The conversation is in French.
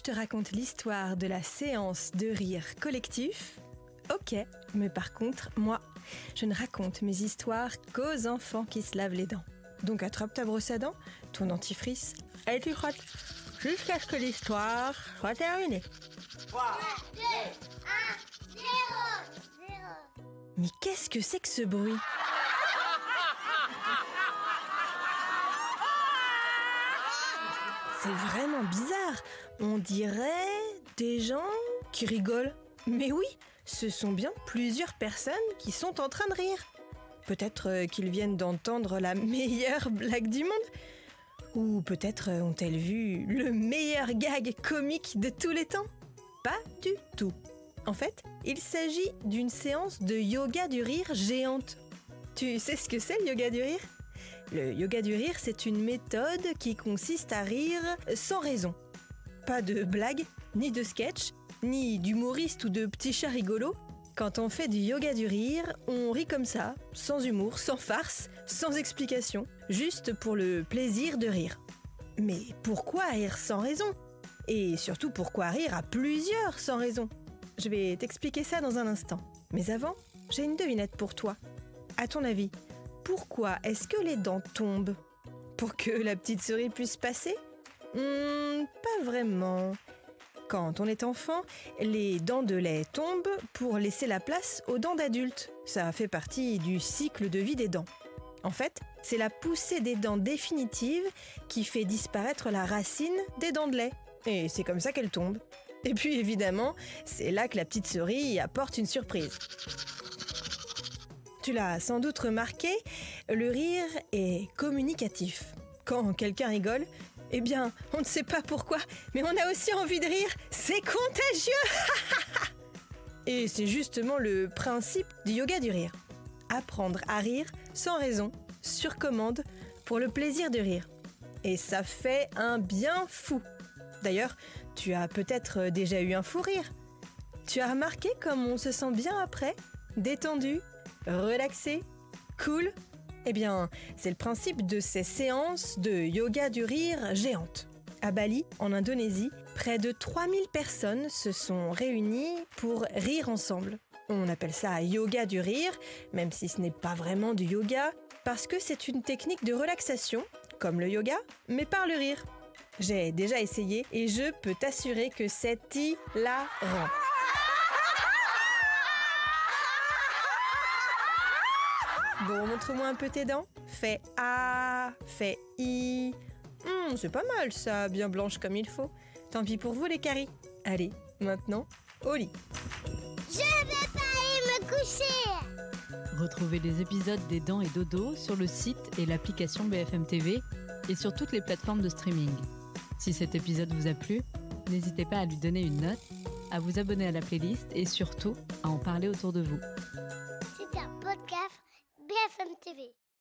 je te raconte l'histoire de la séance de rire collectif? Ok, mais par contre, moi, je ne raconte mes histoires qu'aux enfants qui se lavent les dents. Donc attrape ta brosse à dents, ton dentifrice, et tu frottes jusqu'à ce que l'histoire soit terminée. 3, 2, 1, 0. Mais qu'est-ce que c'est que ce bruit? C'est vraiment bizarre. On dirait des gens qui rigolent. Mais oui, ce sont bien plusieurs personnes qui sont en train de rire. Peut-être qu'ils viennent d'entendre la meilleure blague du monde. Ou peut-être ont-elles vu le meilleur gag comique de tous les temps? Pas du tout. En fait, il s'agit d'une séance de yoga du rire géante. Tu sais ce que c'est le yoga du rire? Le yoga du rire, c'est une méthode qui consiste à rire sans raison. Pas de blagues, ni de sketch, ni d'humoristes ou de petits chats rigolos. Quand on fait du yoga du rire, on rit comme ça, sans humour, sans farce, sans explication, juste pour le plaisir de rire. Mais pourquoi rire sans raison? Et surtout, pourquoi rire à plusieurs sans raison? Je vais t'expliquer ça dans un instant. Mais avant, j'ai une devinette pour toi. À ton avis, pourquoi est-ce que les dents tombent? Pour que la petite souris puisse passer? Pas vraiment. Quand on est enfant, les dents de lait tombent pour laisser la place aux dents d'adultes. Ça fait partie du cycle de vie des dents. En fait, c'est la poussée des dents définitives qui fait disparaître la racine des dents de lait. Et c'est comme ça qu'elles tombent. Et puis évidemment, c'est là que la petite souris apporte une surprise. Tu l'as sans doute remarqué, le rire est communicatif. Quand quelqu'un rigole, eh bien, on ne sait pas pourquoi, mais on a aussi envie de rire. C'est contagieux. Et c'est justement le principe du yoga du rire. Apprendre à rire sans raison, sur commande, pour le plaisir de rire. Et ça fait un bien fou. D'ailleurs, tu as peut-être déjà eu un fou rire. Tu as remarqué comme on se sent bien après? Détendu, relaxé, cool? Eh bien, c'est le principe de ces séances de yoga du rire géantes. À Bali, en Indonésie, près de 3000 personnes se sont réunies pour rire ensemble. On appelle ça yoga du rire, même si ce n'est pas vraiment du yoga, parce que c'est une technique de relaxation, comme le yoga, mais par le rire. J'ai déjà essayé et je peux t'assurer que c'est hilarant. Bon, montre-moi un peu tes dents. Fais A, fais I. C'est pas mal ça, bien blanche comme il faut. Tant pis pour vous les caries. Allez, maintenant, au lit. Je vais pas aller me coucher. Retrouvez les épisodes des Dents et Dodo sur le site et l'application BFM TV et sur toutes les plateformes de streaming. Si cet épisode vous a plu, n'hésitez pas à lui donner une note, à vous abonner à la playlist et surtout à en parler autour de vous.